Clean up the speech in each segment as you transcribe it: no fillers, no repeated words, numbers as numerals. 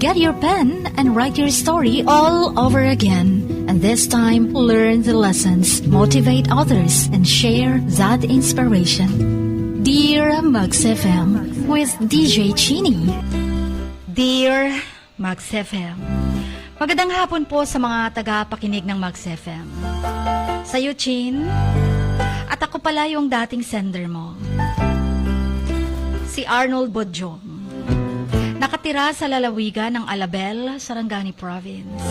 Get your pen and write your story all over again. And this time, learn the lessons, motivate others, and share that inspiration. Dear Max FM with DJ Chini. Dear Max FM, magandang hapon po sa mga tagapakinig ng Max FM. Sa'yo, Chin, at ako pala yung dating sender mo. Si Arnold Bodjong. Nakatira sa lalawigan ng Alabel, Sarangani Province.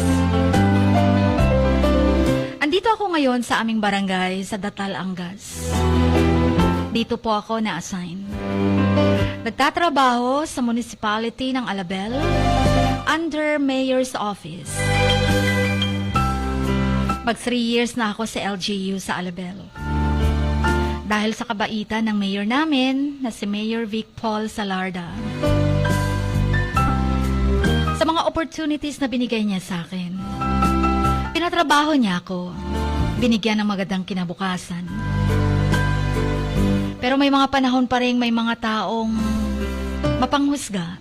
Andito ako ngayon sa aming barangay sa Datal, Angas. Dito po ako na-assign. Nagtatrabaho sa municipality ng Alabel under Mayor's Office. Mag 3 years na ako sa LGU sa Alabel. Dahil sa kabaitan ng mayor namin na si Mayor Vic Paul Salarda. Sa mga opportunities na binigay niya sa akin, pinatrabaho niya ako, binigyan ng magandang kinabukasan. Pero may mga panahon pa rin may mga taong mapanghusga,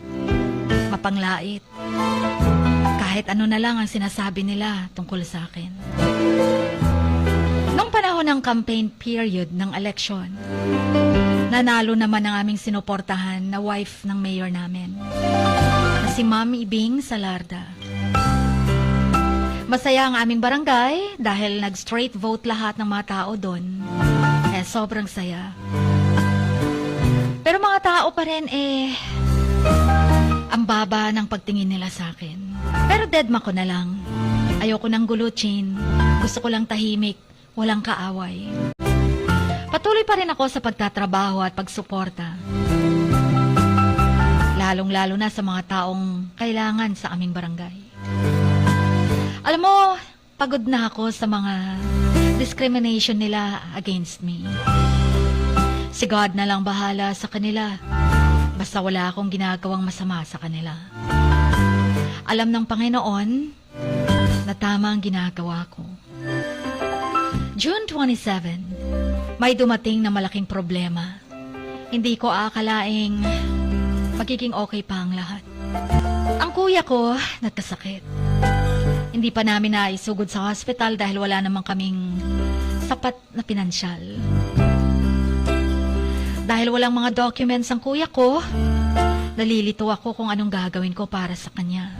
mapanglait, kahit ano na lang ang sinasabi nila tungkol sa akin. Nung panahon ng campaign period ng eleksyon, nanalo naman ang aming sinuportahan na wife ng mayor namin, na si Ma'am Ibing Salarda. Masaya ang aming barangay dahil nag-straight vote lahat ng mga tao doon. Sobrang saya. Pero mga tao pa rin ang baba ng pagtingin nila sa akin. Pero deadma ko na lang. Ayoko ng gulutin. Gusto ko lang tahimik, walang kaaway. Patuloy pa rin ako sa pagtatrabaho at pagsuporta. Lalong-lalo na sa mga taong kailangan sa aming barangay. Alam mo, pagod na ako sa mga discrimination nila against me. Si God na lang bahala sa kanila. Basta wala akong ginagawang masama sa kanila. Alam ng Panginoon na tama ang ginagawa ko. June 27, may dumating na malaking problema. Hindi ko akalaing magiging okay pa ang lahat. Ang kuya ko nagkasakit. Hindi pa namin naisugod sa hospital dahil wala namang kaming sapat na pinansyal. Dahil walang mga documents ang kuya ko, nalilito ako kung anong gagawin ko para sa kanya.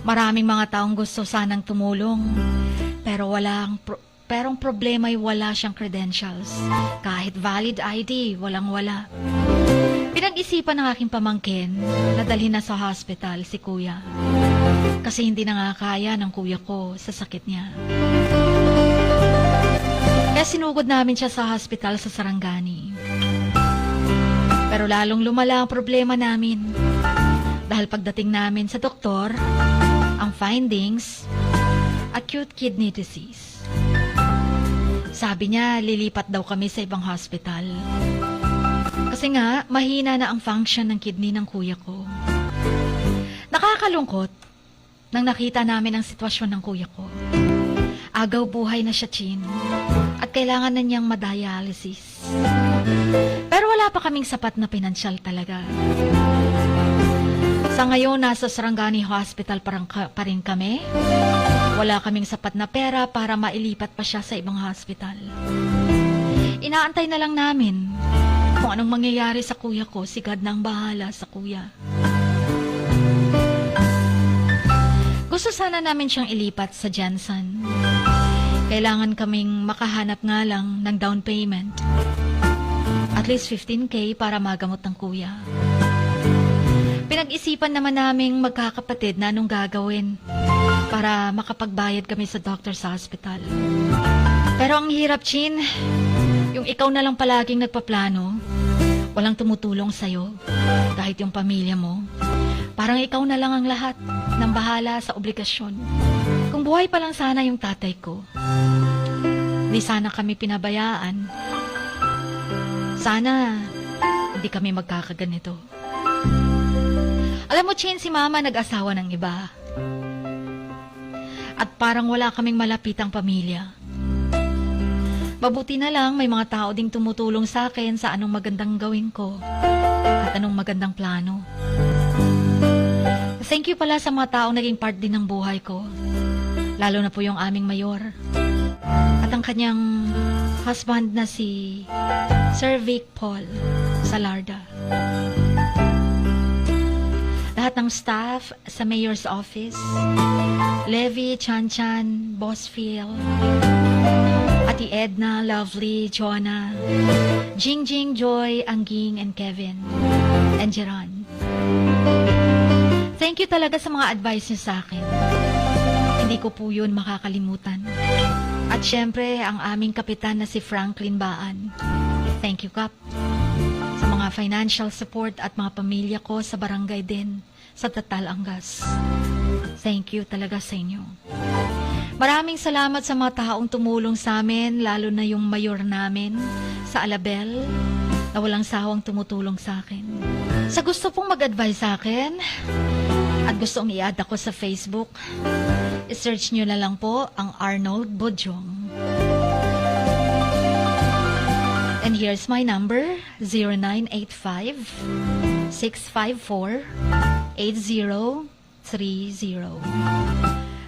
Maraming mga taong gusto sanang tumulong, pero ang problema ay wala siyang credentials. Kahit valid ID, walang-wala. Pinag-isipan ng aking pamangkin na dalhin na sa hospital si kuya. Kasi hindi na nga kaya ng kuya ko sa sakit niya. Kaya sinugod namin siya sa hospital sa Sarangani. Pero lalong lumala ang problema namin. Dahil pagdating namin sa doktor, ang findings, acute kidney disease. Sabi niya, lilipat daw kami sa ibang hospital. Kasi nga, mahina na ang function ng kidney ng kuya ko. Nakakalungkot nang nakita namin ang sitwasyon ng kuya ko. Agaw buhay na siya, Chin, at kailangan na niyang madialysis. Pero wala pa kaming sapat na pinansyal talaga. Sa ngayon, nasa Sarangani Hospital pa rin kami. Wala kaming sapat na pera para mailipat pa siya sa ibang hospital. Inaantay na lang namin kung anong mangyayari sa kuya ko. Si God nang bahala sa kuya. Gusto sana namin siyang ilipat sa Jensen. Kailangan kaming makahanap nga lang ng down payment. At least 15K para magamot ng kuya. Pinag-isipan naman naming magkakapatid na anong gagawin para makapagbayad kami sa doctor's hospital. Pero ang hirap, Chin. Yung ikaw na lang palaging nagpaplano, walang tumutulong sa'yo, kahit yung pamilya mo. Parang ikaw na lang ang lahat ng bahala sa obligasyon. Kung buhay pa lang sana yung tatay ko, di sana kami pinabayaan. Sana hindi kami magkakaganito. Alam mo, Chin, si Mama nag-asawa ng iba. At parang wala kaming malapitang pamilya. Mabuti na lang may mga tao ding tumutulong sa akin sa anong magandang gawin ko at anong magandang plano. Thank you pala sa mga taong naging part din ng buhay ko. Lalo na po yung aming mayor. At ang kanyang husband na si Sir Vic Paul Salarda. Lahat ng staff sa mayor's office, Levi, Chan-Chan, Boss Phil, Ati Edna, Lovely, Jonah, Jingjing, Joy, Angging, and Kevin, and Jeron. Thank you talaga sa mga advice niyo sa akin. Hindi ko po yun makakalimutan. At syempre, ang aming kapitan na si Franklin Baan. Thank you, Kap. Sa mga financial support at mga pamilya ko sa barangay din, sa Tatal, Angas. Thank you talaga sa inyo. Maraming salamat sa mga taong tumulong sa amin, lalo na yung mayor namin sa Alabel, na walang sawang tumutulong sa akin. Sa gusto pong mag-advise sa akin, at gustong i-add ako sa Facebook, i-search nyo na lang po ang Arnold Bodyong. And here's my number, 0985-654-8030.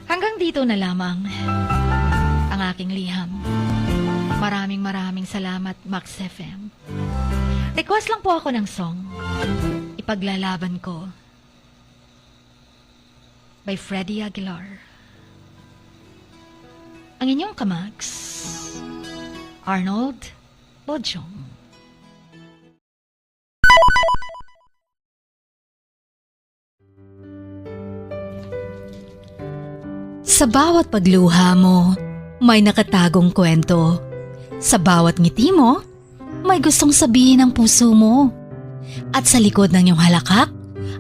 Hanggang dito na lamang ang aking liham. Maraming salamat, Max FM. Request lang po ako ng song, Ipaglalaban Ko, by Freddie Aguilar. Ang inyong kamags, Arnold Bodyong. Sa bawat pagluha mo, may nakatagong kwento. Sa bawat ngiti mo, may gustong sabihin ang puso mo. At sa likod ng iyong halakak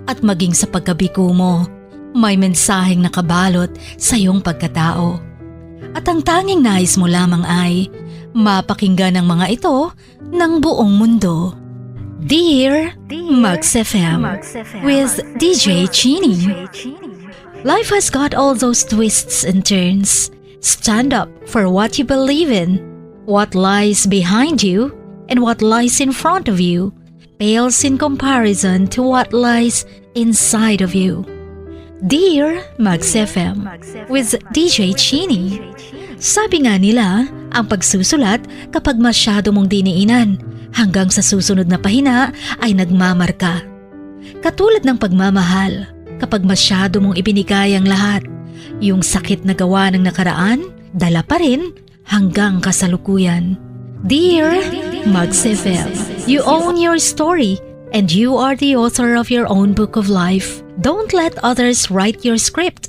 at maging sa pagkabiko mo, may mensaheng nakabalot sa iyong pagkatao. At ang tanging nais mo lamang ay mapakinggan ang mga ito ng buong mundo. Dear Max FM with DJ Chini. Life has got all those twists and turns. Stand up for what you believe in. What lies behind you and what lies in front of you pales in comparison to what lies inside of you. Dear Max FM with DJ Chini. Sabi nga nila, ang pagsusulat kapag masyado mong diniinan hanggang sa susunod na pahina ay nagmamarka. Katulad ng pagmamahal, kapag masyado mong ibinigay ang lahat, yung sakit na gawa ng nakaraan, dala pa rin hanggang kasalukuyan. Dear Max FM, you own your story and you are the author of your own book of life. Don't let others write your script,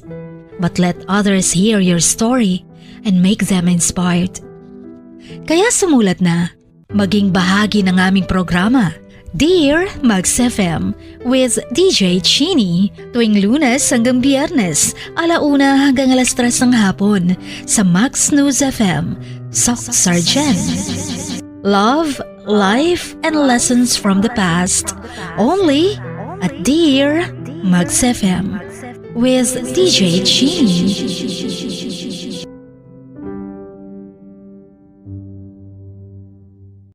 but let others hear your story and make them inspired. Kaya sumulat na, maging bahagi ng aming programa, Dear Max FM with DJ Chini, tuwing Lunes hanggang Biyernes, 1:00 hanggang 3:00 ng hapon sa Max News FM, Sock Sargent. Love, life, and lessons from the past, only at Dear Max FM with DJ Chini.